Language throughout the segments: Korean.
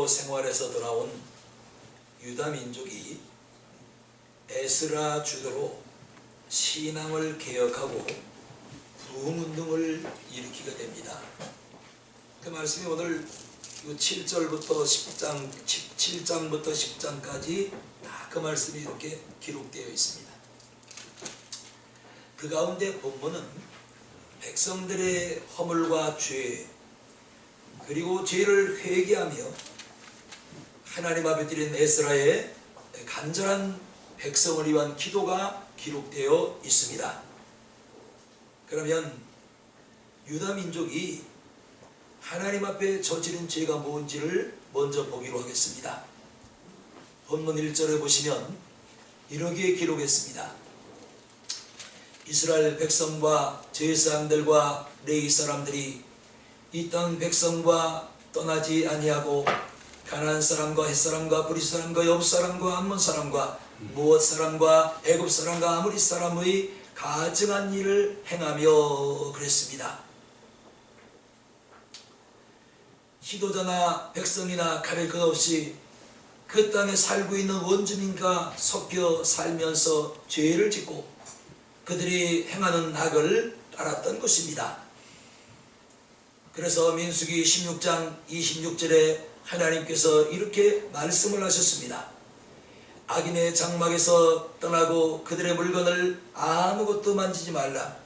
생활에서 돌아온 유다 민족이 에스라 주도로 신앙을 개혁하고 부흥운동을 일으키게 됩니다. 그 말씀이 오늘 7절부터 7장부터 10장까지 다 그 말씀이 이렇게 기록되어 있습니다. 그 가운데 본문은 백성들의 허물과 죄, 그리고 죄를 회개하며 하나님 앞에 드린 에스라의 간절한 백성을 위한 기도가 기록되어 있습니다. 그러면 유다 민족이 하나님 앞에 저지른 죄가 뭔지를 먼저 보기로 하겠습니다. 본문 1절에 보시면 이렇게 기록했습니다. 이스라엘 백성과 제사장들과 레위 사람들이 이 땅 백성과 떠나지 아니하고 가나안 사람과 헷 사람과 브릿 사람과 여부 사람과 암몬 사람과 모압 사람과 애굽 사람과 아모리 사람의 가증한 일을 행하며 그랬습니다. 지도자나 백성이나 가릴 것 없이 그 땅에 살고 있는 원주민과 섞여 살면서 죄를 짓고 그들이 행하는 악을 따랐던 것입니다. 그래서 민수기 16장 26절에 하나님께서 이렇게 말씀을 하셨습니다. 악인의 장막에서 떠나고 그들의 물건을 아무것도 만지지 말라.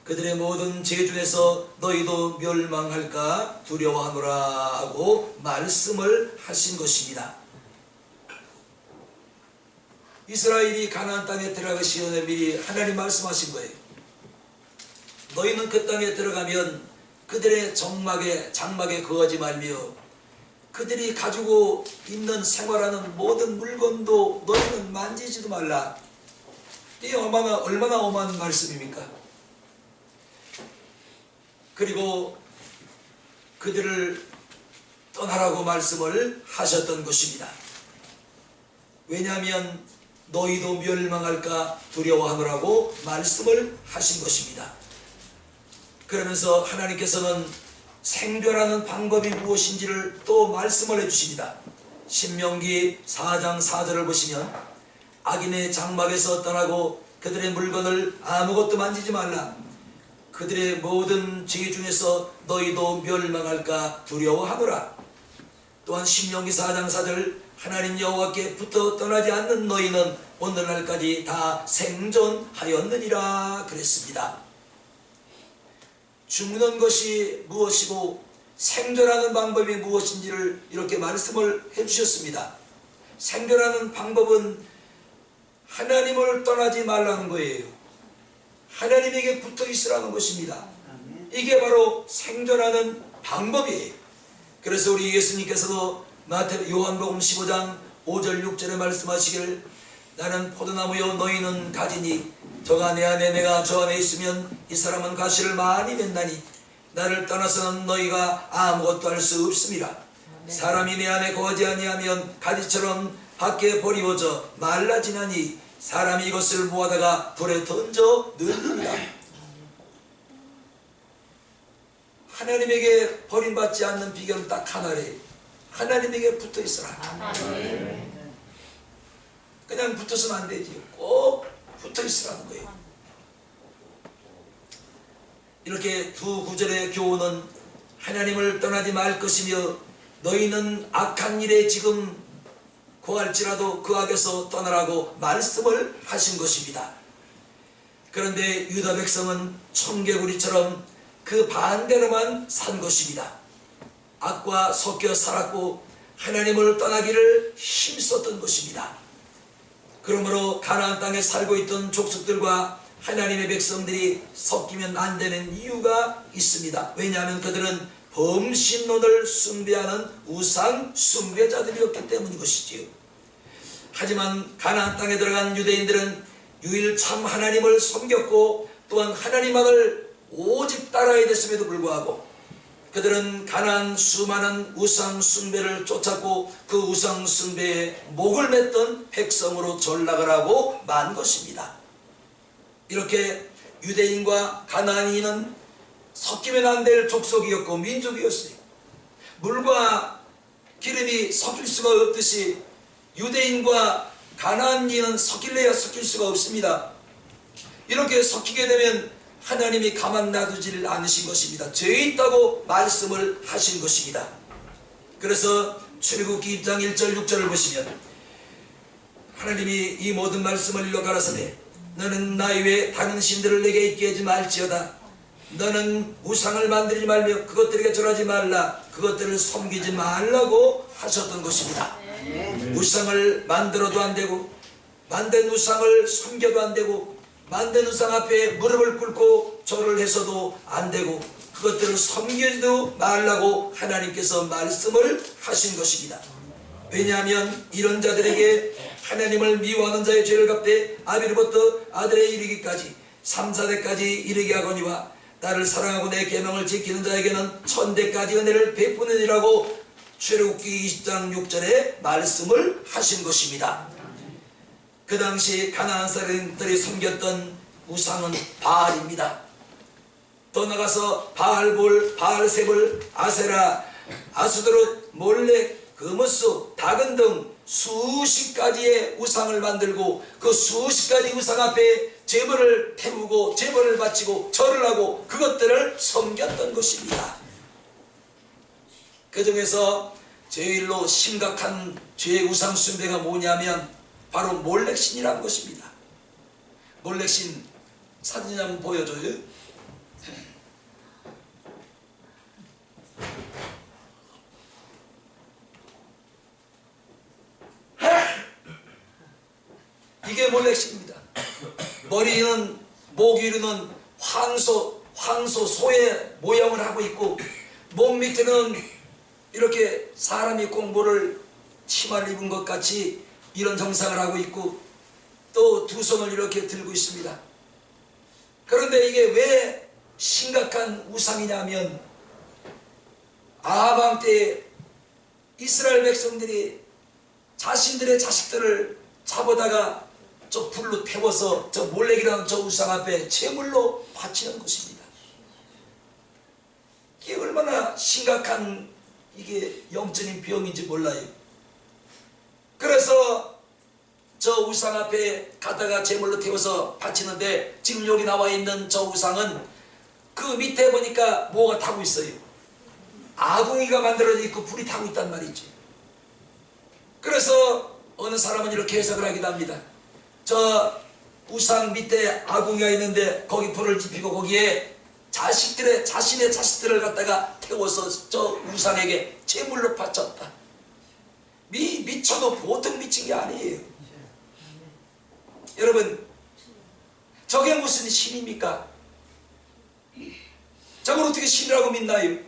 그들의 모든 죄 중에서 너희도 멸망할까 두려워하노라 하고 말씀을 하신 것입니다. 이스라엘이 가나안 땅에 들어가기 전에 미리 하나님 말씀하신 거예요. 너희는 그 땅에 들어가면 그들의 장막에 거하지 말며 그들이 가지고 있는 생활하는 모든 물건도 너희는 만지지도 말라. 이게 얼마나 엄한 말씀입니까? 그리고 그들을 떠나라고 말씀을 하셨던 것입니다. 왜냐하면 너희도 멸망할까 두려워하노라고 말씀을 하신 것입니다. 그러면서 하나님께서는 생존하는 방법이 무엇인지를 또 말씀을 해주십니다. 신명기 4장 4절을 보시면 악인의 장막에서 떠나고 그들의 물건을 아무것도 만지지 말라. 그들의 모든 죄 중에서 너희도 멸망할까 두려워하노라. 또한 신명기 4장 4절 하나님 여호와께 붙어 떠나지 않는 너희는 오늘날까지 다 생존하였느니라 그랬습니다. 죽는 것이 무엇이고 생존하는 방법이 무엇인지를 이렇게 말씀을 해주셨습니다. 생존하는 방법은 하나님을 떠나지 말라는 거예요. 하나님에게 붙어 있으라는 것입니다. 이게 바로 생존하는 방법이에요. 그래서 우리 예수님께서도 요한복음 15장 5절 6절에 말씀하시길 나는 포도나무요 너희는 가지니 저가 내 안에 내가 저 안에 있으면 이 사람은 가시를 많이 맺나니 나를 떠나서는 너희가 아무것도 할 수 없음이라. 사람이 내 안에 거하지 아니하면 가지처럼 밖에 버리워져 말라지나니 사람이 이것을 모아다가 불에 던져 넣으리라. 하나님에게 버림받지 않는 비결은 딱 하나래요. 하나님에게 붙어 있어라. 그냥 붙어서는 안 되지. 꼭 붙어 있으라는 거예요. 이렇게 두 구절의 교훈은 하나님을 떠나지 말 것이며 너희는 악한 일에 지금 고할지라도 그 악에서 떠나라고 말씀을 하신 것입니다. 그런데 유다 백성은 청개구리처럼 그 반대로만 산 것입니다. 악과 섞여 살았고 하나님을 떠나기를 힘썼던 것입니다. 그러므로 가나안 땅에 살고 있던 족속들과 하나님의 백성들이 섞이면 안 되는 이유가 있습니다. 왜냐하면 그들은 범신론을 숭배하는 우상 숭배자들이었기 때문인 것이지요. 하지만 가나안 땅에 들어간 유대인들은 유일참 하나님을 섬겼고 또한 하나님만을 오직 따라야 됐음에도 불구하고 그들은 가나안 수많은 우상 숭배를 쫓았고 그 우상 숭배에 목을 맸던 백성으로 전락을 하고 만 것입니다. 이렇게 유대인과 가나안인은 섞이면 안 될 족속이었고 민족이었어요. 물과 기름이 섞일 수가 없듯이 유대인과 가나안인은 섞일래야 섞일 수가 없습니다. 이렇게 섞이게 되면 하나님이 가만 놔두지를 않으신 것입니다. 죄 있다고 말씀을 하신 것입니다. 그래서 출애굽기 2장 1절 6절을 보시면 하나님이 이 모든 말씀을 일러 가라사대 너는 나 외에 다른 신들을 내게 있게 하지 말지어다. 너는 우상을 만들지 말며 그것들에게 절하지 말라. 그것들을 섬기지 말라고 하셨던 것입니다. 우상을 만들어도 안 되고 만든 우상을 섬겨도 안 되고 만든 우상 앞에 무릎을 꿇고 절을 해서도 안 되고 그것들을 섬기지도 말라고 하나님께서 말씀을 하신 것입니다. 왜냐하면 이런 자들에게 하나님을 미워하는 자의 죄를 갚되 아비로부터 아들에 이르기까지 3, 4대까지 이르게 하거니와 나를 사랑하고 내 계명을 지키는 자에게는 1000대까지 은혜를 베푸느니라고 출애굽기 20장 6절에 말씀을 하신 것입니다. 그 당시 가나안 사람들이 섬겼던 우상은 바알입니다. 더 나가서 바알볼, 바알세불, 아세라, 아스도롯, 몰렉, 그무스, 다근 등 수십 가지의 우상을 만들고 그 수십 가지 우상 앞에 제물을 태우고 제물을 바치고 절을 하고 그것들을 섬겼던 것입니다. 그 중에서 제일로 심각한 죄의 우상 숭배가 뭐냐면 바로 몰렉신이라는 것입니다. 몰렉신 사진 한번 보여줘요. 이게 몰렉신입니다. 머리는 목 위로는 황소 소의 모양을 하고 있고 목 밑에는 이렇게 사람이 공보를 치마를 입은 것 같이 이런 정상을 하고 있고 또 두 손을 이렇게 들고 있습니다. 그런데 이게 왜 심각한 우상이냐면 아합 왕 때 이스라엘 백성들이 자신들의 자식들을 잡아다가 저 불로 태워서 저 몰렉이라는 저 우상 앞에 제물로 바치는 것입니다. 이게 얼마나 심각한 이게 영적인 병인지 몰라요. 그래서 저 우상 앞에 가다가 제물로 태워서 바치는데 지금 여기 나와 있는 저 우상은 그 밑에 보니까 뭐가 타고 있어요. 아궁이가 만들어져 있고 불이 타고 있단 말이죠. 그래서 어느 사람은 이렇게 해석을 하기도 합니다. 저 우상 밑에 아궁이가 있는데 거기 불을 지피고 거기에 자신의 자식들을 갖다가 태워서 저 우상에게 제물로 바쳤다. 미쳐도 보통 미친 게 아니에요. 여러분, 저게 무슨 신입니까? 저걸 어떻게 신이라고 믿나요?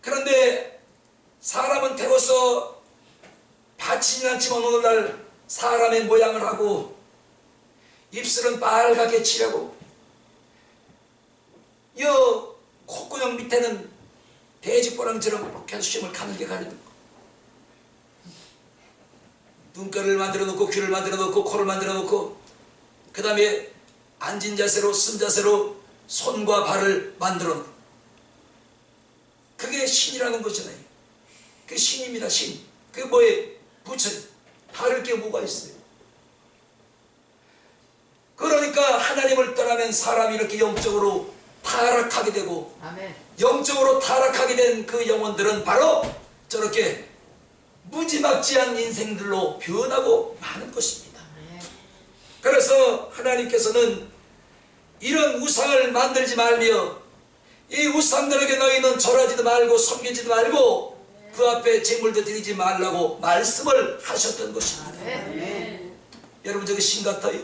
그런데 사람은 태워서 바치진 않지만 오늘날 사람의 모양을 하고 입술은 빨갛게 칠하고 여 콧구멍 밑에는 돼지꼬랑처럼 calcium을 가늘게 가리는 거, 눈가를 만들어 놓고 귀를 만들어 놓고 코를 만들어 놓고 그 다음에 앉은 자세로 쓴 자세로 손과 발을 만들어 놓고 그게 신이라는 거잖아요. 그게 신입니다. 신. 그게 뭐예요? 부처. 다를 게 뭐가 있어요? 그러니까 하나님을 떠나면 사람이 이렇게 영적으로 타락하게 되고 아멘. 영적으로 타락하게 된 그 영혼들은 바로 저렇게 무지막지한 인생들로 변하고 마는 것입니다. 그래서 하나님께서는 이런 우상을 만들지 말며 이 우상들에게 너희는 절하지도 말고 섬기지도 말고 그 앞에 제물도 드리지 말라고 말씀을 하셨던 것입니다. 아멘. 여러분 저게 신 같아요?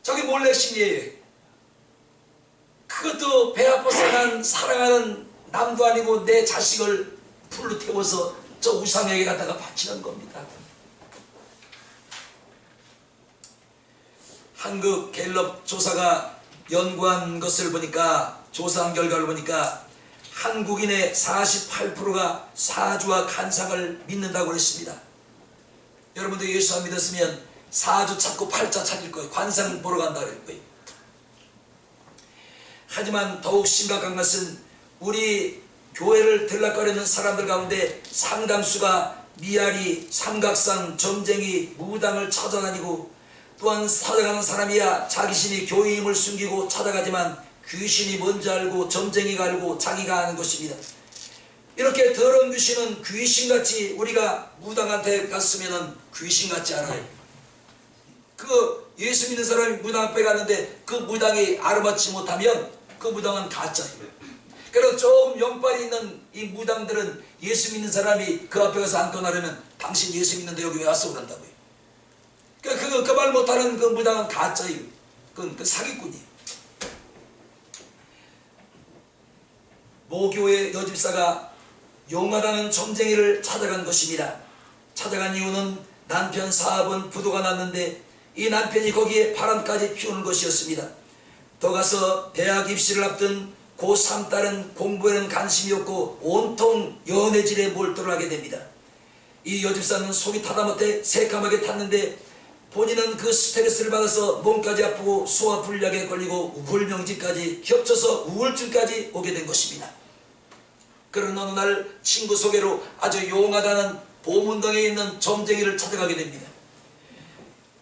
저게 몰렉신이에요. 그것도 배 아파서 사랑하는 남도 아니고 내 자식을 불로 태워서 저 우상에게 갖다가 바치는 겁니다. 한국 갤럽 조사가 연구한 것을 보니까 조사한 결과를 보니까 한국인의 48%가 사주와 간상을 믿는다고 했습니다. 여러분도 예수 안 믿었으면 사주 찾고 팔자 찾을 거예요. 관상 보러 간다고 할 거예요. 하지만 더욱 심각한 것은 우리 교회를 들락거리는 사람들 가운데 상당수가 미아리, 삼각산, 점쟁이, 무당을 찾아다니고 또한 찾아가는 사람이야 자기신이 교인임을 숨기고 찾아가지만 귀신이 뭔지 알고 점쟁이가 알고 자기가 아는 것입니다. 이렇게 더러운 귀신은 귀신같이 우리가 무당한테 갔으면 귀신같지 않아요. 그 예수 믿는 사람이 무당 앞에 갔는데 그 무당이 알아맞지 못하면 그 무당은 가짜예요. 그래서 조금 영빨이 있는 이 무당들은 예수 믿는 사람이 그 앞에 가서 앉고 나려면 당신 예수 믿는데 여기 왜 왔어 그런다고요. 그 말 못하는 그 무당은 가짜예요. 그건 사기꾼이에요. 모교의 여집사가 용하다는 점쟁이를 찾아간 것입니다. 찾아간 이유는 남편 사업은 부도가 났는데 이 남편이 거기에 바람까지 피우는 것이었습니다. 더 가서 대학 입시를 앞둔 고3 딸은 공부에는 관심이 없고 온통 연애질에 몰두를 하게 됩니다. 이 여집사는 속이 타다 못해 새까맣게 탔는데 본인은 그 스트레스를 받아서 몸까지 아프고 소화불량에 걸리고 불명지까지 겹쳐서 우울증까지 오게 된 것입니다. 그런 어느 날 친구 소개로 아주 용하다는 보문동에 있는 점쟁이를 찾아가게 됩니다.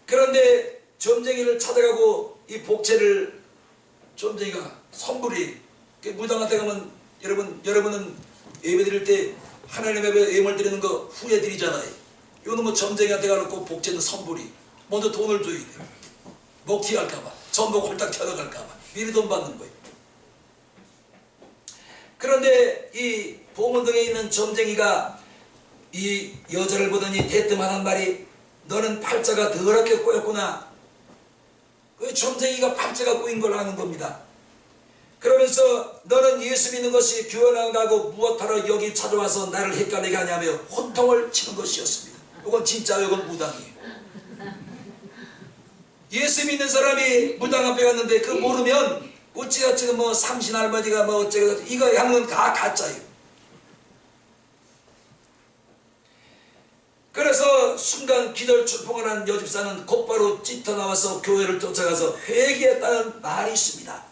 그런데 점쟁이를 찾아가고 이 복채를 점쟁이가 선불이 무당한테 가면 여러분은 예배 드릴 때 하나님 앞에 예물 드리는 거 후에 드리잖아요. 이거는 뭐 점쟁이한테 가놓고 복채는 선불이 먼저 돈을 줘야 돼요. 먹튀할까봐 전복 홀딱 튀어나갈까봐 미리 돈 받는 거예요. 그런데 이 보문동에 있는 점쟁이가 이 여자를 보더니 대뜸하는 말이 너는 팔자가 더럽게 꼬였구나. 그 점쟁이가 팔자가 꼬인 걸 아는 겁니다. 그러면서 너는 예수 믿는 것이 교회나가고 무엇하러 여기 찾아와서 나를 헷갈리게 하냐며 혼통을 치는 것이었습니다. 이건 진짜 이건 무당이에요. 예수 믿는 사람이 무당 앞에 갔는데 그 모르면 어찌어찌 뭐 삼신할머니가 뭐 어쩌고 이거 하는 건 다 가짜예요. 그래서 순간 기절출풍을 한 여집사는 곧바로 찢어 나와서 교회를 쫓아가서 회개했다는 말이 있습니다.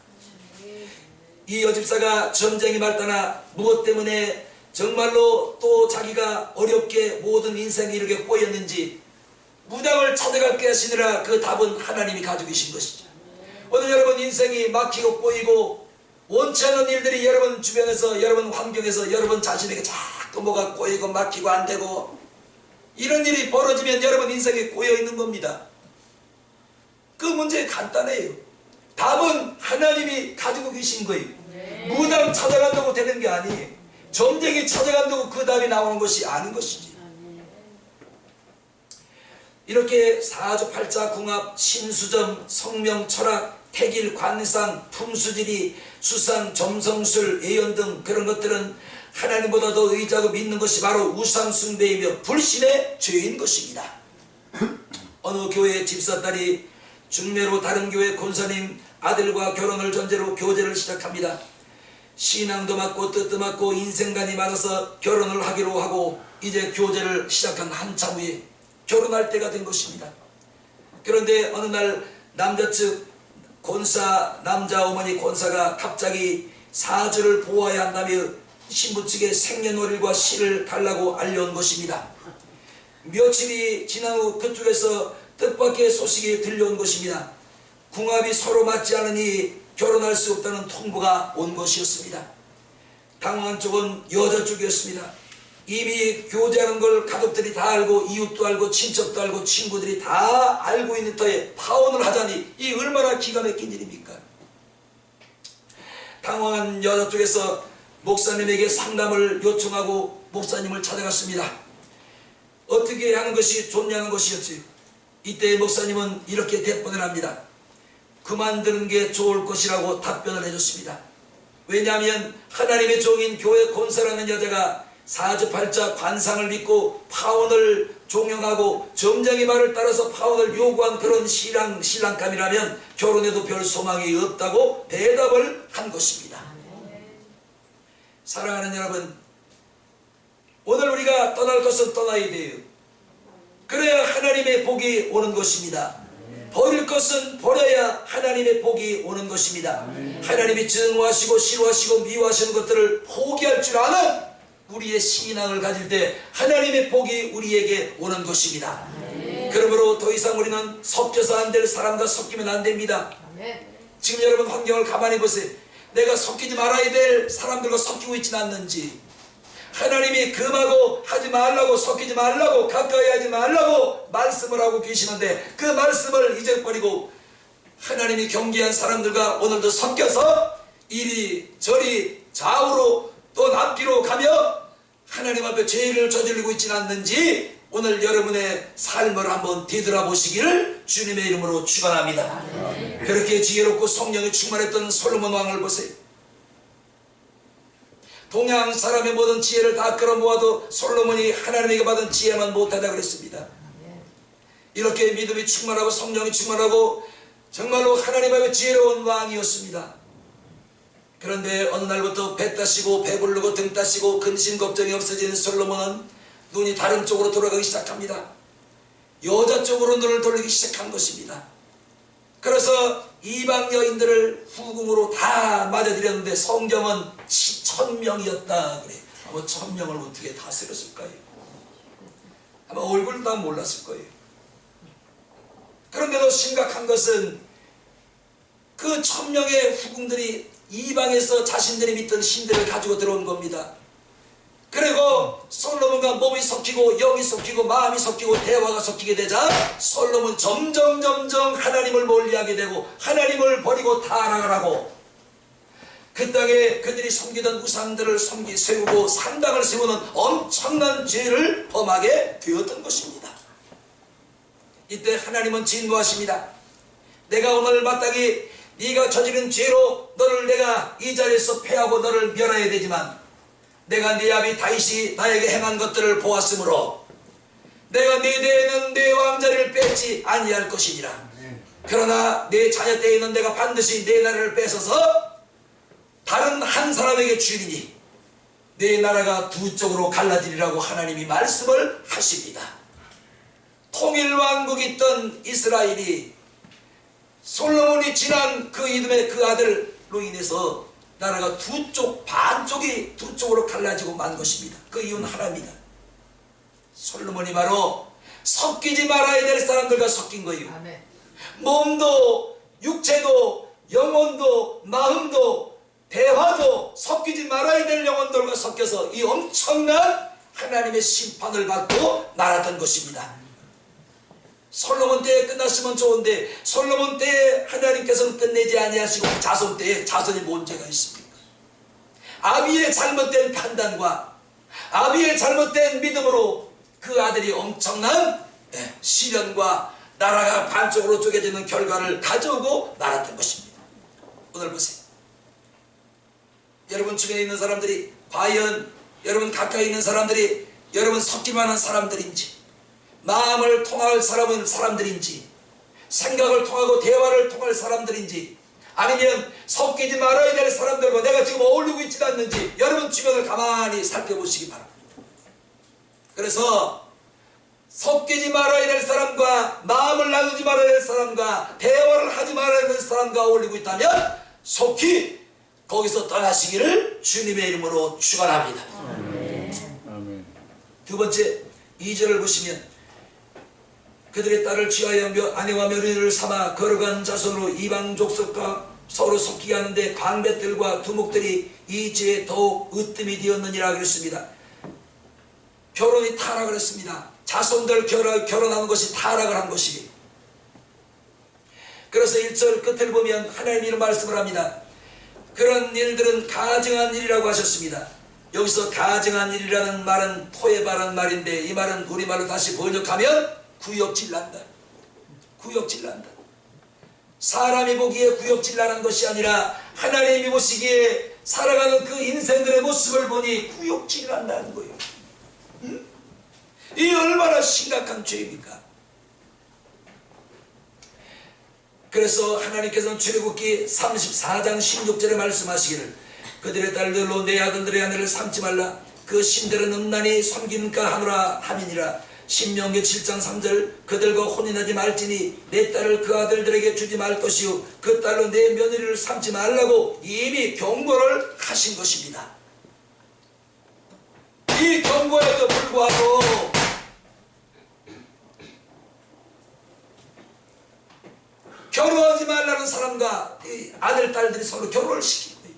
이 여집사가 점쟁이 말따나 무엇 때문에 정말로 또 자기가 어렵게 모든 인생이 이렇게 꼬였는지 무당을 찾아가게 하시느라 그 답은 하나님이 가지고 계신 것이죠. 오늘 여러분 인생이 막히고 꼬이고 원치 않는 일들이 여러분 주변에서 여러분 환경에서 여러분 자신에게 자꾸 뭐가 꼬이고 막히고 안 되고 이런 일이 벌어지면 여러분 인생에 꼬여 있는 겁니다. 그 문제 간단해요. 답은 하나님이 가지고 계신 거예요. 무당 찾아간다고 되는 게 아니에요. 점쟁이 찾아간다고 그 답이 나오는 것이 아닌 것이지. 이렇게 사주팔자 궁합, 신수점, 성명, 철학, 태길, 관상, 풍수지리, 수상, 점성술, 예언 등 그런 것들은 하나님보다 더 의지하고 믿는 것이 바로 우상숭배이며 불신의 죄인 것입니다. 어느 교회 집사딸이 중매로 다른 교회 권사님 아들과 결혼을 전제로 교제를 시작합니다. 신앙도 맞고 뜻도 맞고 인생관이 맞아서 결혼을 하기로 하고 이제 교제를 시작한 한참 후에 결혼할 때가 된 것입니다. 그런데 어느 날 남자 측 권사, 남자 어머니 권사가 갑자기 사주를 보아야 한다며 신부 측에 생년월일과 시를 달라고 알려온 것입니다. 며칠이 지난 후 그쪽에서 뜻밖의 소식이 들려온 것입니다. 궁합이 서로 맞지 않으니 결혼할 수 없다는 통보가 온 것이었습니다. 당황한 쪽은 여자 쪽이었습니다. 이미 교제하는 걸 가족들이 다 알고 이웃도 알고 친척도 알고 친구들이 다 알고 있는 터에 파혼을 하자니 이 얼마나 기가 막힌 일입니까? 당황한 여자 쪽에서 목사님에게 상담을 요청하고 목사님을 찾아갔습니다. 어떻게 하는 것이 좋냐는 것이었지. 이때 목사님은 이렇게 대본을 합니다. 그만두는 게 좋을 것이라고 답변을 해줬습니다. 왜냐하면 하나님의 종인 교회 권사라는 여자가 사주팔자 관상을 믿고 파혼을 종용하고 점쟁이 말을 따라서 파혼을 요구한 그런 신랑감이라면 결혼해도 별 소망이 없다고 대답을 한 것입니다. 사랑하는 여러분, 오늘 우리가 떠날 것은 떠나야 돼요. 그래야 하나님의 복이 오는 것입니다. 버릴 것은 버려야 하나님의 복이 오는 것입니다. 하나님이 증오하시고 싫어하시고 미워하시는 것들을 포기할 줄 아는 우리의 신앙을 가질 때 하나님의 복이 우리에게 오는 것입니다. 그러므로 더 이상 우리는 섞여서 안 될 사람과 섞이면 안 됩니다. 지금 여러분 환경을 가만히 보세요. 내가 섞이지 말아야 될 사람들과 섞이고 있지는 않는지, 하나님이 금하고 하지 말라고, 섞이지 말라고, 가까이 하지 말라고 말씀을 하고 계시는데 그 말씀을 잊어버리고 하나님이 경계한 사람들과 오늘도 섞여서 이리 저리 좌우로 또 앞뒤로 가며 하나님 앞에 죄를 저지르고 있지는 않는지 오늘 여러분의 삶을 한번 뒤돌아보시기를 주님의 이름으로 축원합니다. 그렇게 지혜롭고 성령이 충만했던 솔로몬 왕을 보세요. 동양 사람의 모든 지혜를 다 끌어모아도 솔로몬이 하나님에게 받은 지혜만 못하다 그랬습니다. 이렇게 믿음이 충만하고 성령이 충만하고 정말로 하나님 앞에 지혜로운 왕이었습니다. 그런데 어느 날부터 배 따시고 배부르고 등 따시고 근심 걱정이 없어진 솔로몬은 눈이 다른 쪽으로 돌아가기 시작합니다. 여자 쪽으로 눈을 돌리기 시작한 것입니다. 그래서 이방 여인들을 후궁으로 다 맞아들였는데 성경은 1000명이었다 그래. 아마 1000명을 어떻게 다스렸을까요? 아마 얼굴도 다 몰랐을 거예요. 그런데도 심각한 것은 그 1000명의 후궁들이 이방에서 자신들이 믿던 신들을 가지고 들어온 겁니다. 그리고 솔로몬과 몸이 섞이고 영이 섞이고 마음이 섞이고 대화가 섞이게 되자 솔로몬 점점 하나님을 멀리하게 되고 하나님을 버리고 타락을 하고 그 땅에 그들이 섬기던 우상들을 세우고 산당을 세우는 엄청난 죄를 범하게 되었던 것입니다. 이때 하나님은 진노하십니다. 내가 오늘 마땅히 네가 저지른 죄로 너를 내가 이 자리에서 패하고 너를 멸해야 되지만 내가 네 아비 다윗이 나에게 행한 것들을 보았으므로 내가 네 대에는 네 왕자리를 뺏지 아니할 것이니라. 그러나 네 자녀 때에는 내가 반드시 네 나라를 뺏어서 다른 한 사람에게 주리니 네 나라가 두 쪽으로 갈라지리라고 하나님이 말씀을 하십니다. 통일왕국이 있던 이스라엘이 솔로몬이 지난 그 이듬해 그 아들로 인해서 나라가 반쪽이 두 쪽으로 갈라지고 만 것입니다. 그 이유는 하나입니다. 솔로몬이 바로 섞이지 말아야 될 사람들과 섞인 거예요. 아멘. 몸도 육체도 영혼도 마음도 대화도 섞이지 말아야 될 영혼들과 섞여서 이 엄청난 하나님의 심판을 받고 말았던 것입니다. 솔로몬 때에 끝났으면 좋은데 솔로몬 때에 하나님께서는 끝내지 아니하시고 자손 때에 자손이 뭔 죄가 있습니까? 아비의 잘못된 판단과 아비의 잘못된 믿음으로 그 아들이 엄청난 시련과 나라가 반쪽으로 쪼개지는 결과를 가져오고 말았던 것입니다. 오늘 보세요. 여러분 주변에 있는 사람들이 과연 여러분 가까이 있는 사람들이 여러분 섞일만한 사람들인지, 마음을 통할 사람들인지, 생각을 통하고 대화를 통할 사람들인지, 아니면 섞이지 말아야 될 사람들과 내가 지금 어울리고 있지도 않는지 여러분 주변을 가만히 살펴보시기 바랍니다. 그래서 섞이지 말아야 될 사람과 마음을 나누지 말아야 될 사람과 대화를 하지 말아야 될 사람과 어울리고 있다면 속히 거기서 떠나시기를 주님의 이름으로 축원합니다. 아멘. 두 번째 2절을 보시면 그들의 딸을 취하여 아내와 며느리를 삼아 거룩한 자손으로 이방 족속과 서로 섞이게 하는데 방백들과 두목들이 이 죄에 더욱 으뜸이 되었느니라 그랬습니다. 결혼이 타락을 했습니다. 자손들 결혼한 것이 타락을 한 것이. 그래서 1절 끝을 보면 하나님이 이런 말씀을 합니다. 그런 일들은 가증한 일이라고 하셨습니다. 여기서 가증한 일이라는 말은 토해바라는 말인데 이 말은 우리말로 다시 번역하면 구역질난다. 구역질난다. 사람이 보기에 구역질나는 것이 아니라 하나님이 보시기에 살아가는 그 인생들의 모습을 보니 구역질난다는 거예요. 응? 이 얼마나 심각한 죄입니까? 그래서 하나님께서는 출애굽기 34장 16절에 말씀하시기를 그들의 딸들로 내 아들들의 아내를 삼지 말라. 그 신들은 음란히 섬김까 하노라 함이니라. 신명기 7장 3절 그들과 혼인하지 말지니 내 딸을 그 아들들에게 주지 말 것이요 그 딸로 내 며느리를 삼지 말라고 이미 경고를 하신 것입니다. 이 경고에도 불구하고 결혼하지 말라는 사람과 이 아들 딸들이 서로 결혼을 시킨 거예요.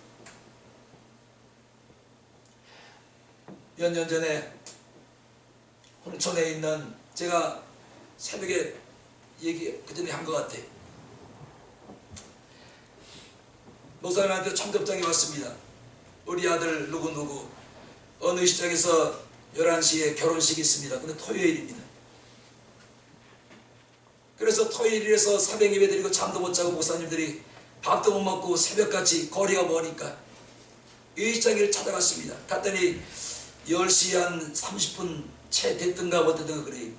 몇 년 전에 홍천에 있는, 제가 새벽에 얘기 그전에 한 것 같아요. 목사님한테 청첩장이 왔습니다. 우리 아들 누구누구 어느 시장에서 11시에 결혼식이 있습니다. 근데 토요일입니다. 그래서 토요일이라서 새벽 예배 드리고 잠도 못 자고 목사님들이 밥도 못 먹고 새벽같이 거리가 머니까 예식장을 찾아갔습니다. 갔더니 10시 한 30분 채 됐든가 못했든가 그래요.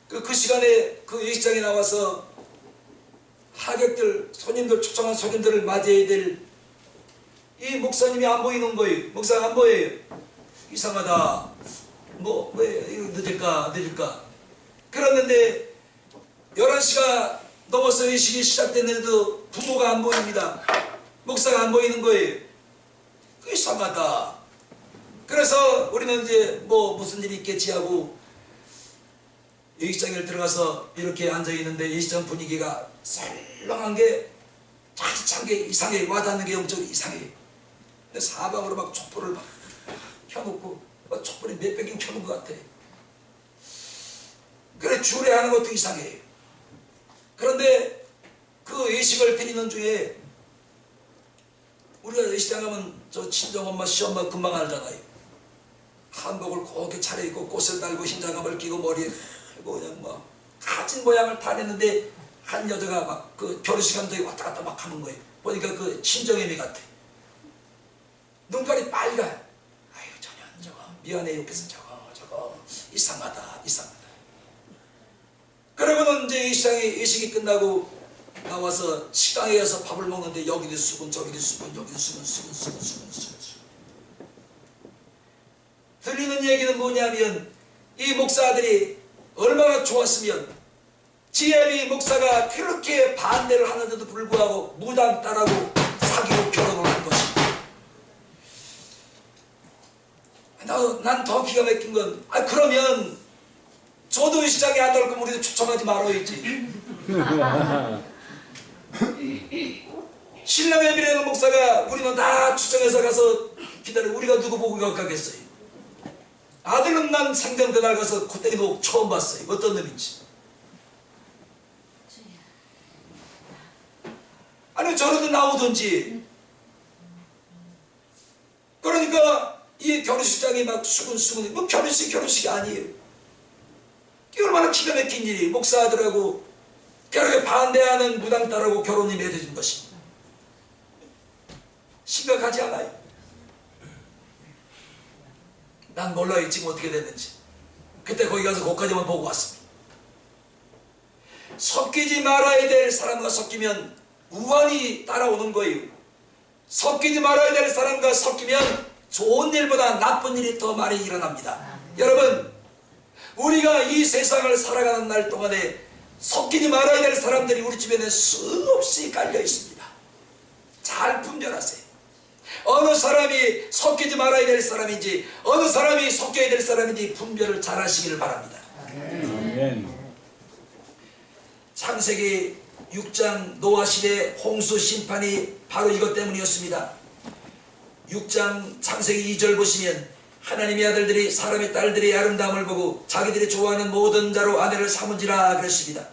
그 시간에 그 예식장에 나와서 하객들, 손님들, 초청한 손님들을 맞이해야 될 이 목사님이 안 보이는 거예요. 목사가 안 보여요. 이상하다. 왜 이거 늦을까? 그랬는데 11시가 넘어서 예식이 시작됐는데도 부모가 안 보입니다. 목사가 안 보이는 거예요. 이상하다. 그래서 우리는 이제 무슨 일이 있겠지 하고 예식장에 들어가서 이렇게 앉아있는데 예식장 분위기가 썰렁한 게 차디찬 게 이상해. 와닿는 게 영적으로 이상해. 근데 사방으로 막 촛불을 막 켜놓고 촛불이 몇백 개 켜놓은 것 같아. 그래 주례하는 것도 이상해. 그런데 그 예식을 드리는 중에 우리가 예식장 가면 저 친정엄마 시엄마 금방 알잖아요. 한복을 곱게 차려입고 꽃을 달고 흰장갑을 끼고 머리에 그냥 가진 모양을 다 냈는데 한 여자가 막 그 결혼식 한다고 왔다 갔다 막 하는 거예요. 보니까 그 친정애미 같아. 눈깔이 빨가. 아유 저년 저거 미안해 옆에서 저거 이상하다. 그러고는 이제 예식이 끝나고 나와서 식당에 가서 밥을 먹는데 여기도 수군 저기도 수군 들리는 얘기는 뭐냐면 이 목사들이 얼마나 좋았으면 지혜리 목사가 그렇게 반대를 하는데도 불구하고 무당 딸하고 사귀고 결혼을 한 것입니다. 난 더 기가 막힌 건 그러면 저도 이 시장에 안 나올 거면 우리도 초청하지 말아야지. 신랑의 미래는 목사가 우리는 다 추정해서 가서 기다려. 우리가 누구 보고 가겠어요. 아들은 난 생전 그날 가서 콧대기 보고 처음 봤어요. 어떤 놈인지. 아니 저러도 나오든지. 그러니까 이 결혼식장이 막 수근수근 결혼식이 아니에요. 이게 얼마나 기가 막힌 일이. 목사들하고 그렇게 반대하는 무당딸하고 결혼이 맺어진 것입니다. 심각하지 않아요? 난 몰라요 지금 어떻게 됐는지. 그때 거기 가서 거기까지만 보고 왔습니다. 섞이지 말아야 될 사람과 섞이면 우환이 따라오는 거예요. 섞이지 말아야 될 사람과 섞이면 좋은 일보다 나쁜 일이 더 많이 일어납니다. 여러분 우리가 이 세상을 살아가는 날 동안에 섞이지 말아야 될 사람들이 우리 주변에 수없이 깔려 있습니다. 잘 분별하세요. 어느 사람이 섞이지 말아야 될 사람인지 어느 사람이 섞여야 될 사람인지 분별을 잘 하시기를 바랍니다. 아멘. 창세기 6장 노아 시대 홍수 심판이 바로 이것 때문이었습니다. 6장 창세기 2절 보시면 하나님의 아들들이 사람의 딸들의 아름다움을 보고 자기들이 좋아하는 모든 자로 아내를 삼은지라 그랬습니다.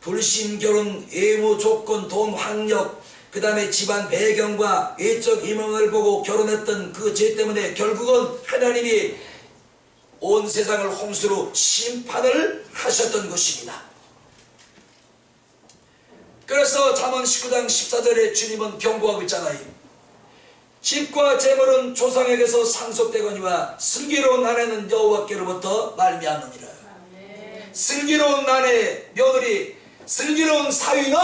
불신, 결혼, 외모, 조건, 돈, 학력, 그 다음에 집안 배경과 외적 이명을 보고 결혼했던 그 죄 때문에 결국은 하나님이 온 세상을 홍수로 심판을 하셨던 것입니다. 그래서 잠언 19장 14절에 주님은 경고하고 있잖아요. 집과 재물은 조상에게서 상속되거니와 슬기로운 아내는 여호와께로부터 말미암느니라. 슬기로운 아내, 며느리, 슬기로운 사위는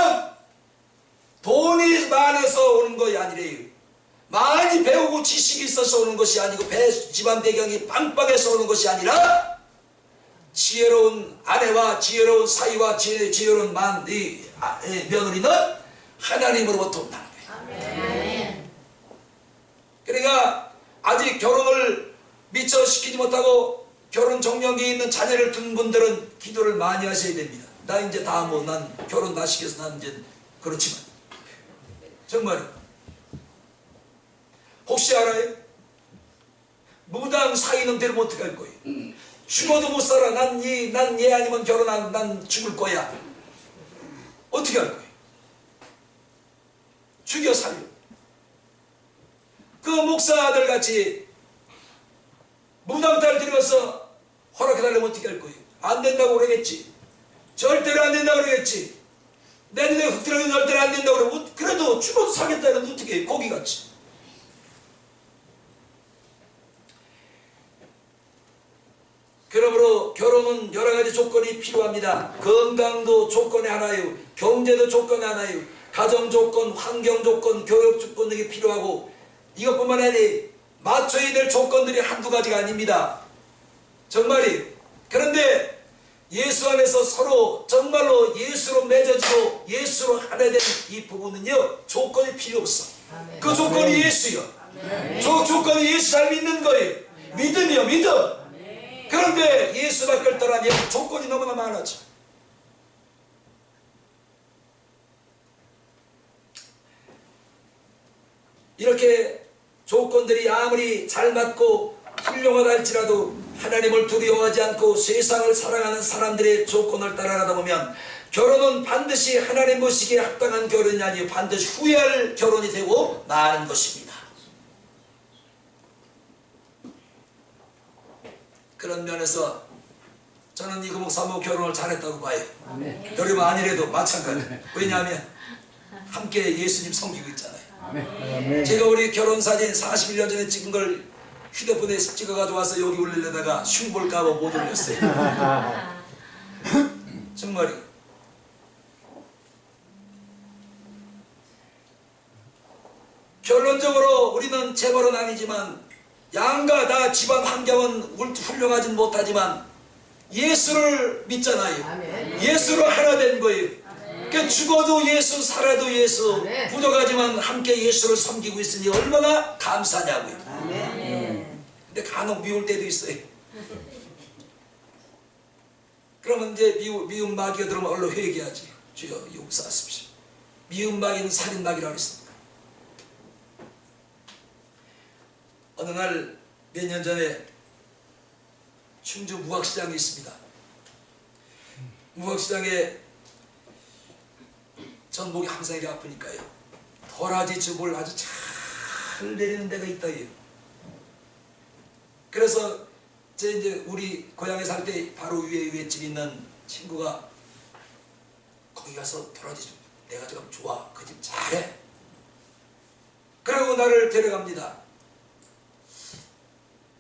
돈이 많아서 오는 것이 아니래요. 많이 배우고 지식이 있어서 오는 것이 아니고 집안 배경이 빵빵해서 오는 것이 아니라 지혜로운 아내와 지혜로운 사위와 지혜로운 며느리는 하나님으로부터 온다는 거예요. 그러니까 아직 결혼을 미처 시키지 못하고 결혼 정령기에 있는 자녀를 둔 분들은 기도를 많이 하셔야 됩니다. 나 이제 다 뭐 난 결혼 다 시켜서 난 이제 그렇지만 정말 혹시 알아요? 무당 사위는 되면 어떻게 할 거예요? 죽어도 못 살아. 난 얘 아니면 난 죽을 거야. 어떻게 할 거예요? 죽여 살려. 그 목사들 같이 무당 딸 데려가서 허락해달라면 어떻게 할 거예요? 안 된다고 그러겠지. 절대로 안 된다고 그러겠지. 내 눈에 흙 들어가면 절대로 안 된다고 그러고, 그래도 죽어도 살겠다는 어떻게 해? 고기같이. 그러므로 결혼은 여러 가지 조건이 필요합니다. 건강도 조건의 하나요. 경제도 조건의 하나요. 가정 조건, 환경 조건, 교육 조건 등이 필요하고, 이것뿐만 아니라 맞춰야 될 조건들이 한두 가지가 아닙니다. 정말이에요. 그런데 예수 안에서 서로 정말로 예수로 맺어지고 예수로 하나 된 이 부분은요, 조건이 필요 없어. 그 조건이 예수요. 저 조건이 예수 잘 믿는 거예요. 믿음이요, 믿음. 그런데 예수 밖을 떠나면 조건이 너무나 많아져. 이렇게 조건들이 아무리 잘 맞고 훌륭하다 할지라도 하나님을 두려워하지 않고 세상을 사랑하는 사람들의 조건을 따라가다 보면 결혼은 반드시 하나님 보시기에 합당한 결혼이 아니요 반드시 후회할 결혼이 되고 마는 것입니다. 그런 면에서 저는 이금옥 사모 결혼을 잘했다고 봐요. 여러분 아니래도 마찬가지. 왜냐하면 함께 예수님 섬기고 있잖아요. 제가 우리 결혼사진 41년 전에 찍은 걸 휴대폰에 찍어가지고 와서 여기 올리려다가 흉볼까봐 못 올렸어요. 정말이. 결론적으로 우리는 재벌은 아니지만 양가 다 집안 환경은 훌륭하진 못하지만 예수를 믿잖아요. 예수로 하나 된 거예요. 그러니까 죽어도 예수, 살아도 예수, 부족하지만 함께 예수를 섬기고 있으니 얼마나 감사냐고요. 근데 간혹 미울 때도 있어요. 그러면 이제 미운 마귀가 들어오면 얼른 회개하지. 주여 용서하십시오. 미운 마귀는 살인 마귀라고 했습니다. 어느 날 몇 년 전에 충주 무학시장이 있습니다. 무학시장에 전 목이 항상 이렇게 아프니까요. 도라지 즙을 아주 잘 내리는 데가 있다. 그래서 이제 우리 고향에 살 때 바로 위에 집에 있는 친구가 거기 가서 도라지 즙 내가 지금 좋아. 그 집 잘해. 그러고 나를 데려갑니다.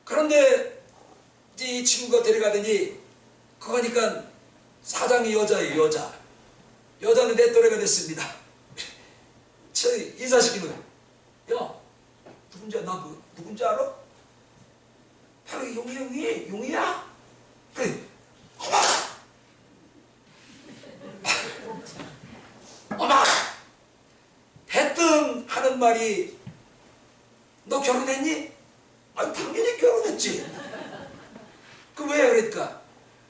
그런데 이제 이 친구가 데려가더니 그거 하니까 사장이 여자예요. 여자는 내 또래가 됐습니다. 인사시키는 거야. 야, 누군지 알아? 바로 용이야. 그래. 어마! 대뜸 하는 말이 너 결혼했니? 아, 당연히 결혼했지. 그 왜 그러니까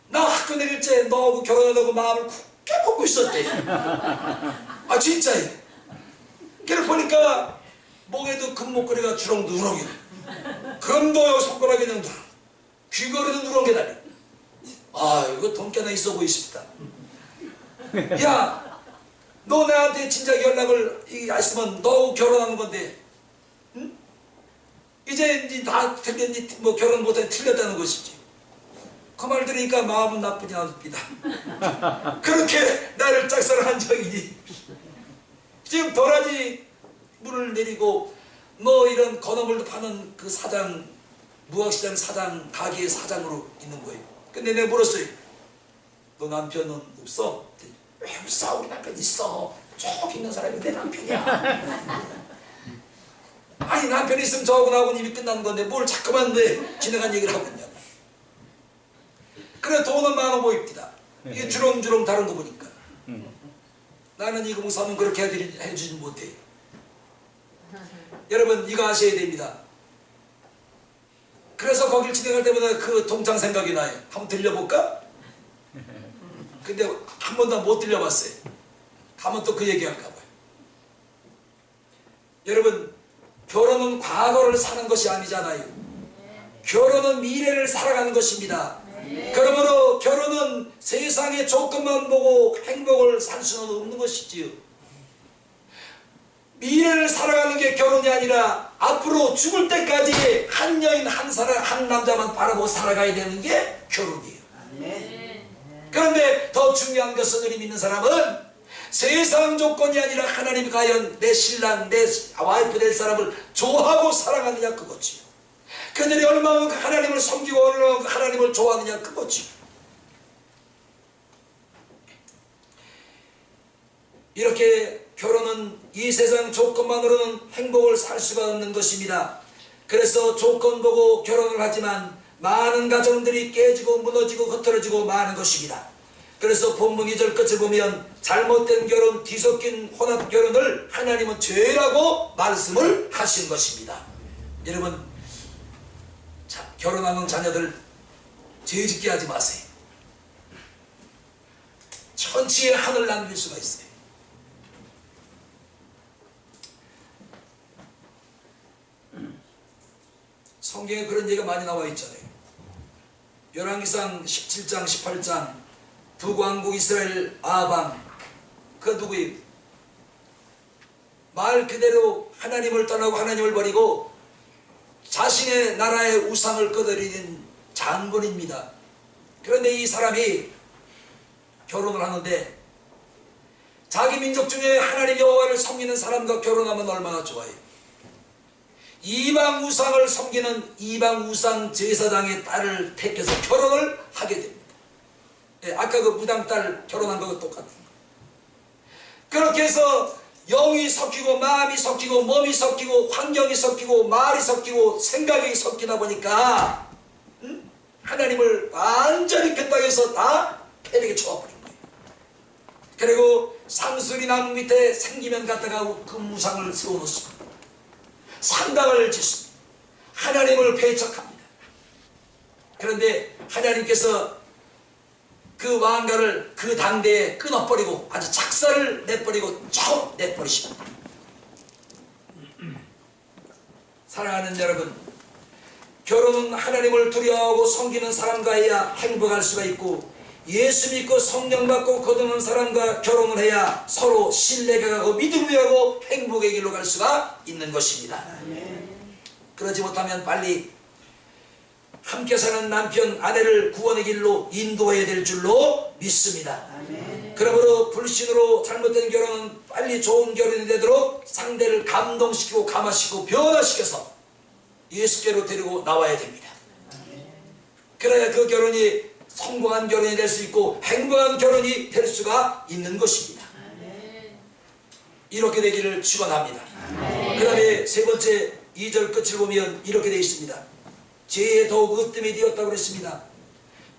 나 학교 다닐 때 너하고 결혼하려고 마음을 굳게 먹고 있었대. 아 진짜요. 걔를 보니까 목에도 금목걸이가 주렁주렁이, 금도 손가락에 그냥 귀걸이도 누렁게 달려. 아 이거 돈 꽤나 있어 보이십니다. 야, 너 나한테 진작 연락을 했으면 너하고 결혼하는 건데, 응? 이제 다 틀렸니? 뭐 결혼 못해 틀렸다는 것이지. 그 말 들으니까 마음은 나쁘지 않습니다. 그렇게 나를 짝사랑한 적이니 지금 도라지 물을 내리고 뭐 이런 건어물도 파는 그 사장, 무학시장 사장, 가게 사장으로 있는 거예요. 근데 내가 물었어요. 너 남편은 없어? 왜 없어? 우리 남편 있어. 저기 있는 사람이 내 남편이야. 아니 남편이 있으면 저하고 나하고는 이미 끝난 건데 뭘 자꾸만 왜 지나간 얘기를 하고 있냐. 그래 그래 돈은 많아 보입니다. 이 주렁주렁 다른 거 보니까. 나는 이 공사는 그렇게 해주지 못해요. 여러분 이거 아셔야 됩니다. 그래서 거길 진행할 때마다 그 동창 생각이 나요. 한번 들려볼까? 근데 한 번도 못 들려봤어요. 가면 또 그 얘기할까 봐요. 여러분 결혼은 과거를 사는 것이 아니잖아요. 결혼은 미래를 살아가는 것입니다. 그러므로 결혼은 세상의 조건만 보고 행복을 살 수는 없는 것이지요. 미래를 살아가는 게 결혼이 아니라 앞으로 죽을 때까지 한 여인 한 사람 한 남자만 바라보고 살아가야 되는 게 결혼이에요. 그런데 더 중요한 것은 우리 믿는 사람은 세상 조건이 아니라 하나님 과연 내 신랑 내 와이프 될 사람을 좋아하고 사랑하느냐 그거지요. 그들이 얼마나 하나님을 섬기고 얼마나 하나님을 좋아하느냐 그거지요. 이렇게 결혼은 이 세상 조건만으로는 행복을 살 수가 없는 것입니다. 그래서 조건 보고 결혼을 하지만 많은 가정들이 깨지고 무너지고 흐트러지고 마는 것입니다. 그래서 본문 2절 끝을 보면 잘못된 결혼, 뒤섞인 혼합 결혼을 하나님은 죄라고 말씀을 하신 것입니다. 여러분 결혼하는 자녀들 죄짓게 하지 마세요. 천지의 하늘 남길 수가 있어요. 성경에 그런 얘기가 많이 나와 있잖아요. 열왕기상 17장 18장 북왕국 이스라엘 아방 그 누구예요? 말 그대로 하나님을 떠나고 하나님을 버리고 자신의 나라의 우상을 거느리는 장군입니다. 그런데 이 사람이 결혼을 하는데 자기 민족 중에 하나님 여호와를 섬기는 사람과 결혼하면 얼마나 좋아요. 이방 우상을 섬기는 이방 우상 제사장의 딸을 택해서 결혼을 하게 됩니다. 예, 아까 그 무당 딸 결혼한 거와 똑같은 거. 그렇게 해서 영이 섞이고 마음이 섞이고 몸이 섞이고 환경이 섞이고 말이 섞이고 생각이 섞이다 보니까 하나님을 완전히 그 땅에서 다 패리게 쳐버린 거예요. 그리고 상수리 나무 밑에 생기면 갖다가 그 무상을 세워놓습니다. 상당을 짓습니다. 하나님을 배척합니다. 그런데 하나님께서 그 왕가를 그 당대에 끊어버리고 아주 작사를 내버리고 쭉 내버리십니다. 사랑하는 여러분, 결혼은 하나님을 두려워하고 섬기는 사람과 해야 행복할 수가 있고 예수 믿고 성령 받고 거듭난 사람과 결혼을 해야 서로 신뢰가 가고 믿음이 가고 행복의 길로 갈 수가 있는 것입니다. 그러지 못하면 빨리 함께 사는 남편, 아내를 구원의 길로 인도해야 될 줄로 믿습니다. 그러므로 불신으로 잘못된 결혼은 빨리 좋은 결혼이 되도록 상대를 감동시키고 감화시키고 변화시켜서 예수께로 데리고 나와야 됩니다. 그래야 그 결혼이 성공한 결혼이 될 수 있고 행복한 결혼이 될 수가 있는 것입니다. 이렇게 되기를 축원합니다. 그 다음에 세 번째 2절 끝을 보면 이렇게 되어 있습니다. 죄에 더욱 으뜸이 되었다고 그랬습니다.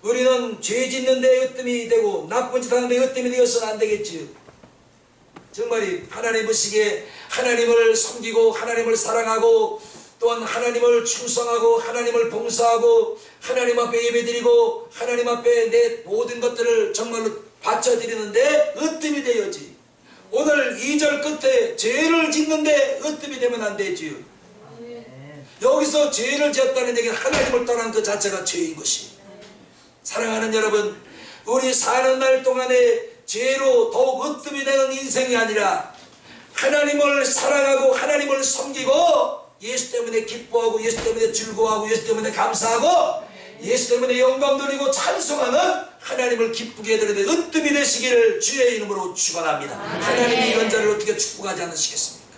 우리는 죄 짓는 데 으뜸이 되고 나쁜 짓 하는 데 으뜸이 되어서는 안 되겠지요. 정말이 하나님 보시기에 하나님을 섬기고 하나님을 사랑하고 또한 하나님을 충성하고 하나님을 봉사하고 하나님 앞에 예배드리고 하나님 앞에 내 모든 것들을 정말로 바쳐드리는데 으뜸이 되어야지. 오늘 2절 끝에 죄를 짓는데 으뜸이 되면 안 되지요. 여기서 죄를 지었다는 얘기는 하나님을 떠난 그 자체가 죄인 것이. 사랑하는 여러분, 우리 사는 날 동안에 죄로 더욱 으뜸이 되는 인생이 아니라 하나님을 사랑하고 하나님을 섬기고 예수 때문에 기뻐하고 예수 때문에 즐거워하고 예수 때문에 감사하고 예수 때문에 영광 돌리고 찬송하는 하나님을 기쁘게 해드리되 으뜸이 되시기를 주의 이름으로 축원합니다. 하나님이 이런 자를 어떻게 축복하지 않으시겠습니까?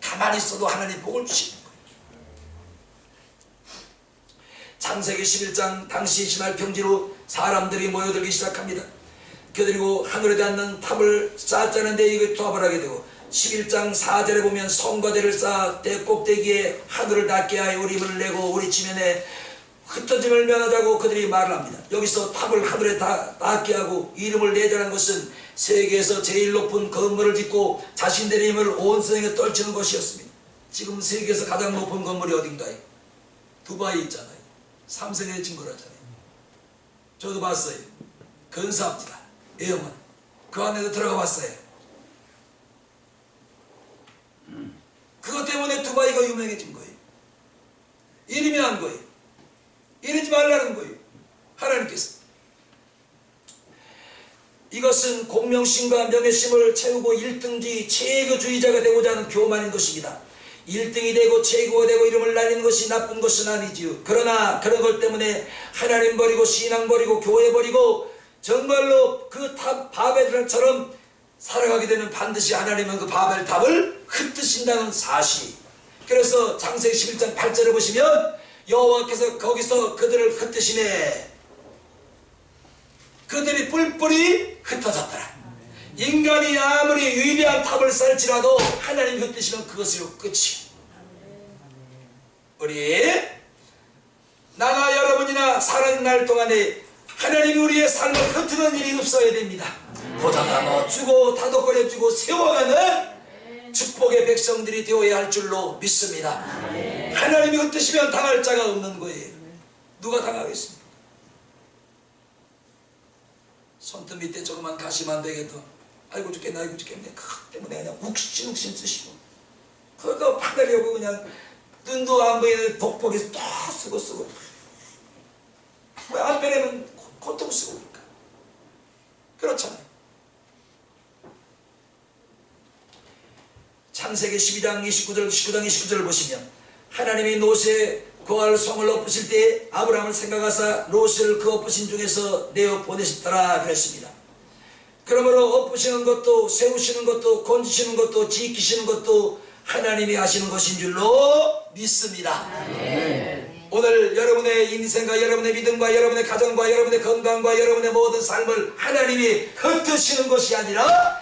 가만히 있어도 하나님 복을 주십니다. 창세기 11장 당시 신할 평지로 사람들이 모여들기 시작합니다. 그리고 하늘에 닿는 탑을 쌓았자는데 이거 투합을 하게 되고 11장 4절에 보면 성과대를 쌓아 대 꼭대기에 하늘을 닿게 하여 우리 힘을 내고 우리 지면에 흩어짐을 면하자고 그들이 말을 합니다. 여기서 탑을 하늘에 닿게 하고 이름을 내자는 것은 세계에서 제일 높은 건물을 짓고 자신들의 힘을 온 세상에 떨치는 것이었습니다. 지금 세계에서 가장 높은 건물이 어딘가요? 두바이 있잖아요. 삼성에 증거하잖아요. 저도 봤어요. 근사합니다. 에어만 그 안에도 들어가 봤어요. 그것 때문에 두바이가 유명해진 거예요. 이름이 난 거예요. 이러지 말라는 거예요. 하나님께서. 이것은 공명심과 명예심을 채우고 1등주의 최고주의자가 되고자 하는 교만인 것입니다. 1등이 되고 최고가 되고 이름을 날리는 것이 나쁜 것은 아니지요. 그러나 그런 것 때문에 하나님 버리고 신앙 버리고 교회 버리고 정말로 그 탑 바벨탑처럼 살아가게 되면 반드시 하나님은 그 바벨탑을 흩으신다는 사실. 그래서 창세기 11장 8절을 보시면 여호와께서 거기서 그들을 흩으시네. 그들이 뿔뿔이 흩어졌더라. 인간이 아무리 위대한 탑을 쌓을지라도 하나님이 흩으시면 그것으로 끝이. 우리 나나 여러분이나 사는 날 동안에 하나님이 우리의 삶을 흩트는 일이 없어야 됩니다. 보다가 주고 다독거려 주고 세워가는 축복의 백성들이 되어야 할 줄로 믿습니다. 하나님이 흩으시면 당할 자가 없는 거예요. 누가 당하겠습니까? 손톱 밑에 조그만 가시만 되겠다. 아이고 죽겠네 아이고 죽겠네. 그것 때문에 그냥 욱신욱신 쓰시고 그거 파내려고 그냥 눈도 안 보이는 돋보기 또 쓰고 왜 안 빼내면 고통 쓰고 그러니까. 그렇잖아요. 창세기 12장 29절 19장 29절을 보시면 하나님이 롯의 거할 성을 엎으실 때 아브라함을 생각하사 롯을 그 엎으신 중에서 내어 보내셨더라 그랬습니다. 그러므로 엎으시는 것도 세우시는 것도 건지시는 것도 지키시는 것도 하나님이 하시는 것인 줄로 믿습니다. 오늘 여러분의 인생과 여러분의 믿음과 여러분의 가정과 여러분의 건강과 여러분의 모든 삶을 하나님이 흩으시는 것이 아니라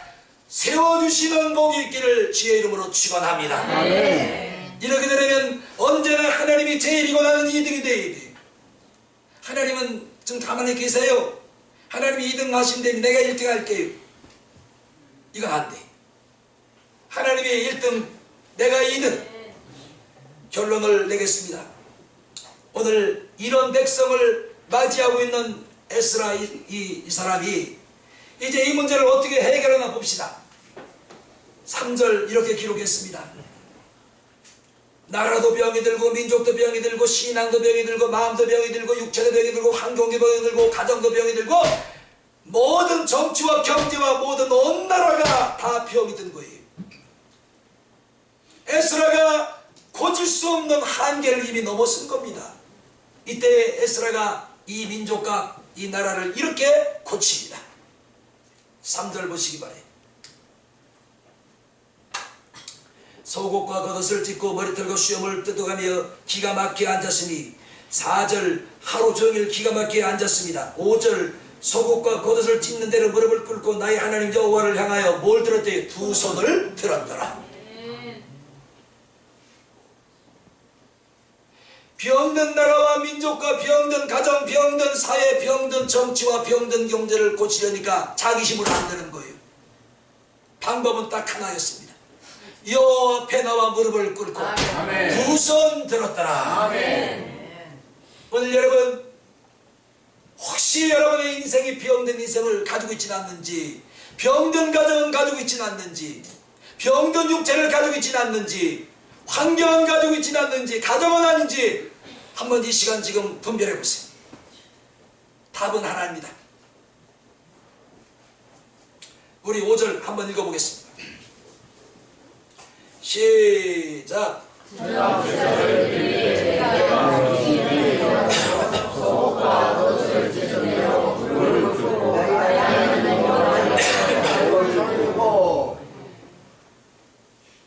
세워주시는 복이 있기를 주의 이름으로 축원합니다. 이렇게 되면 언제나 하나님이 제일이고 나는 2등이 돼야 돼. 하나님은 좀 가만히 계세요. 하나님이 2등 하신다면 내가 1등 할게요. 이건 안 돼. 하나님이 1등 내가 2등. 결론을 내겠습니다. 오늘 이런 백성을 맞이하고 있는 에스라 이 사람이 이제 이 문제를 어떻게 해결하나 봅시다. 3절 이렇게 기록했습니다. 나라도 병이 들고 민족도 병이 들고 신앙도 병이 들고 마음도 병이 들고 육체도 병이 들고 환경도 병이 들고 가정도 병이 들고 모든 정치와 경제와 모든 온 나라가 다 병이 든 거예요. 에스라가 고칠 수 없는 한계를 이미 넘어선 겁니다. 이때 에스라가 이 민족과 이 나라를 이렇게 고칩니다. 3절 보시기 바래요. 속옷과 겉옷을 찢고 머리털과 수염을 뜯어가며 기가 막히게 앉았으니 4절 하루 종일 기가 막히게 앉았습니다. 5절 속옷과 겉옷을 찢는 대로 무릎을 꿇고 나의 하나님 여호와를 향하여 뭘 들었대요? 두 손을 들었더라. 병든 나라와 민족과 병든 가정, 병든 사회, 병든 정치와 병든 경제를 고치려니까 자기 힘으로 안 되는 거예요. 방법은 딱 하나였습니다. 여호와 앞에 나와 무릎을 꿇고 두 손 들었더라. 아멘. 오늘 여러분 혹시 여러분의 인생이 병든 인생을 가지고 있지는 않는지, 병든 가정은 가지고 있지는 않는지, 병든 육체를 가지고 있지는 않는지, 환경은 가지고 있지는 않는지, 가정은 아닌지 한번 이 시간 지금 분별해 보세요. 답은 하나입니다. 우리 5절 한번 읽어보겠습니다. 시작.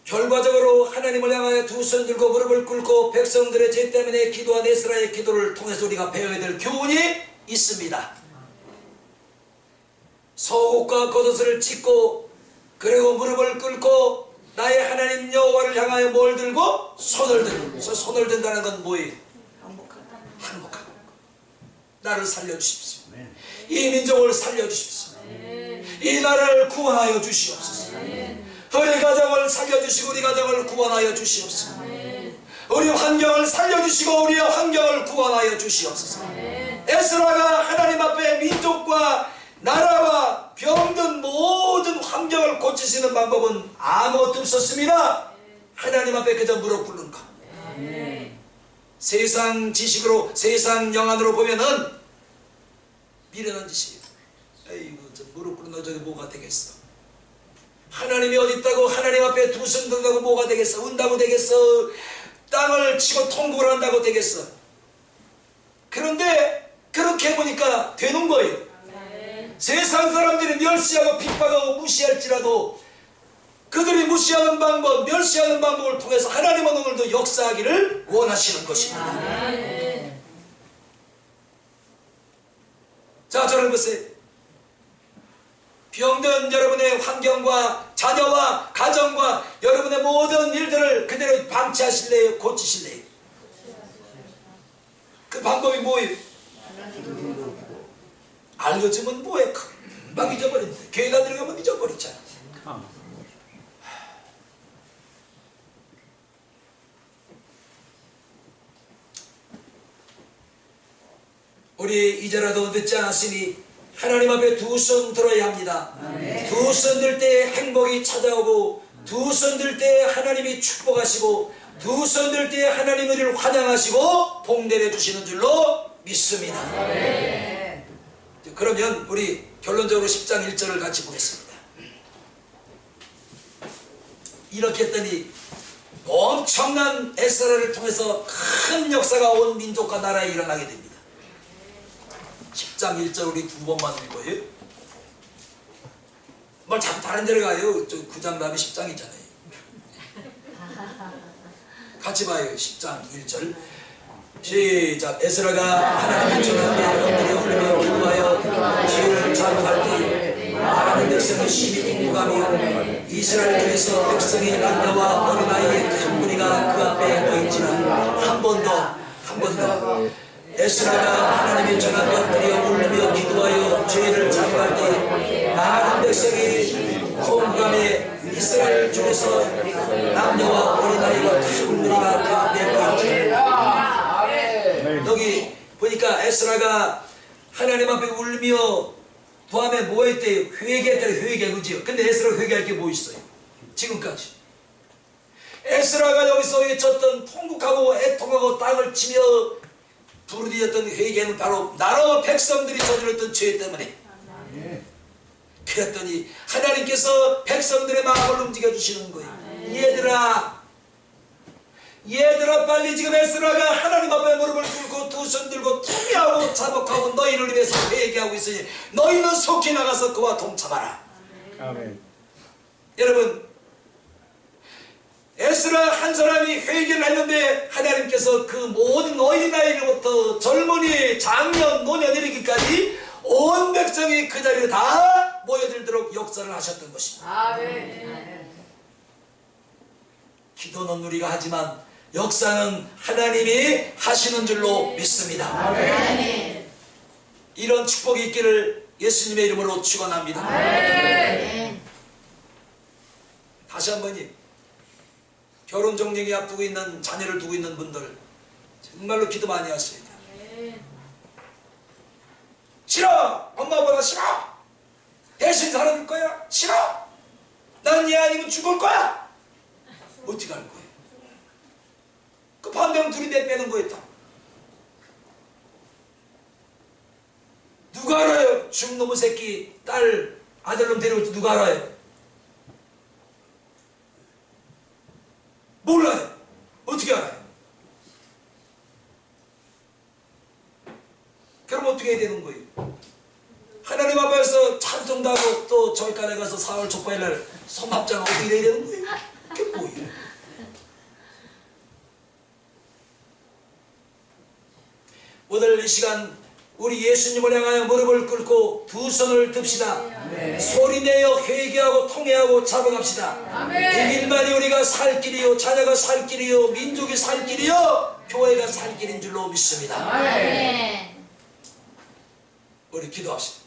결과적으로 하나님을 향하여 두 손 들고 무릎을 꿇고 백성들의 죄 때문에 기도한 에스라의 기도를 통해서 우리가 배워야 될 교훈이 있습니다. 속옷과 겉옷을 찢고 그리고 무릎을 꿇고 나의 하나님 여호와를 향하여 뭘 들고? 손을 들고. 손을 든다는 건 뭐예요? 항복하다. 나를 살려주십시오. 이 민족을 살려주십시오. 이 나라를 구원하여 주시옵소서. 우리 가정을 살려주시고 우리 가정을 구원하여 주시옵소서. 우리 환경을 살려주시고 우리의 환경을 구원하여 주시옵소서. 에스라가 하나님 앞에 민족과 나라와 병든 모든 환경을 고치시는 방법은 아무것도 없었습니다. 하나님 앞에 그저 무릎 꿇는 것. 세상 지식으로 세상 영안으로 보면은 미련한 짓이에요. 에이구 저 무릎 꿇는 너 저기 뭐가 되겠어. 하나님이 어디 있다고 하나님 앞에 두 손 든다고 뭐가 되겠어. 운다고 되겠어. 땅을 치고 통곡을 한다고 되겠어. 그런데 그렇게 해보니까 되는 거예요. 세상 사람들이 멸시하고 핍박하고 무시할지라도 그들이 무시하는 방법, 멸시하는 방법을 통해서 하나님은 오늘도 역사하기를 원하시는 것입니다. 자, 저를 보세요. 병든 여러분의 환경과 자녀와 가정과 여러분의 모든 일들을 그대로 방치하실래요? 고치실래요? 그 방법이 뭐예요? 알려주면 뭐해? 금방 잊어버린다. 교회가 들어가면 잊어버리잖아. 우리 이제라도 늦지 않았으니 하나님 앞에 두 손 들어야 합니다. 두 손 들 때 행복이 찾아오고 두 손 들 때 하나님이 축복하시고 두 손 들 때 하나님 우리를 환영하시고 복 내려주시는 줄로 믿습니다. 그러면 우리 결론적으로 10장 1절을 같이 보겠습니다. 이렇게 했더니 엄청난 에스라를 통해서 큰 역사가 온 민족과 나라에 일어나게 됩니다. 10장 1절 우리 두 번만 읽어요. 뭘 자꾸 다른 데로 가요. 저 9장 다음에 10장이잖아요. 같이 봐요. 10장 1절 시작. 에스라가 하나님의 전하에 엎드려 흘리며 기도하여 지혜를 자극할 때 하나님 백성이 심히 공감하며 이스라엘 중에서 백성이 남녀와 어린아이의 큰 무리가 그 앞에 모인지라. 한 번 더 에스라가 하나님의 전하에 엎드려 울며 기도하여 죄를 자복할 때 많은 백성이 공감해 이스라엘 중에서 남녀와 어린아이가 큰 무리가 그 앞에 모인지라. 여기 보니까 에스라가 하나님 앞에 울며 다음에 뭐 했대요? 회개했대요. 회개, 그죠? 근데 에스라가 회개할 게 뭐 있어요? 지금까지 에스라가 여기서 외쳤던 통곡하고 애통하고 땅을 치며 부르짖었던 회개는 바로 나라와 백성들이 저질렀던 죄 때문에. 그랬더니 하나님께서 백성들의 마음을 움직여주시는 거예요. 얘들아 빨리 지금 에스라가 하나님 앞에 무릎을 꿇고 두 손 들고 통회하고 자복하고 너희를 위해서 회개하고 있으니 너희는 속히 나가서 그와 동참하라. 아멘. 여러분, 에스라 한 사람이 회개를 했는데 하나님께서 그 모든 어린아이로부터 젊은이, 장년, 노년 이르기까지 온 백성이 그 자리에 다 모여들도록 역사를 하셨던 것입니다. 아멘. 기도는 우리가 하지만 역사는 하나님이 하시는 줄로 믿습니다. 아멘. 이런 축복이 있기를 예수님의 이름으로 축원합니다. 아멘. 다시 한번요. 결혼 정령이 앞두고 있는 자녀를 두고 있는 분들 정말로 기도 많이 하셔야 돼요. 싫어! 엄마보다 싫어! 대신 살아줄 거야? 싫어! 난 얘 아니면 죽을 거야! 어떻게 할 거예요? 그 반대면 둘이 내빼는 거였다. 누가 알아요? 죽놈의 새끼 딸 아들놈 데려올지 누가 알아요? 몰라요. 어떻게 알아요? 그럼 어떻게 해야 되는 거예요? 하나님 앞에서 찬송도 하고 또 절간에 가서 4월 족발날 소합장 어떻게 해야 되는 거예요? 그게 뭐예요? 오늘 이 시간 우리 예수님을 향하여 무릎을 꿇고 두 손을 듭시다. 아멘. 소리내어 회개하고 통회하고 자복합시다. 이 길만이 우리가 살 길이요, 자녀가 살 길이요, 민족이 살 길이요, 교회가 살 길인 줄로 믿습니다. 아멘. 우리 기도합시다.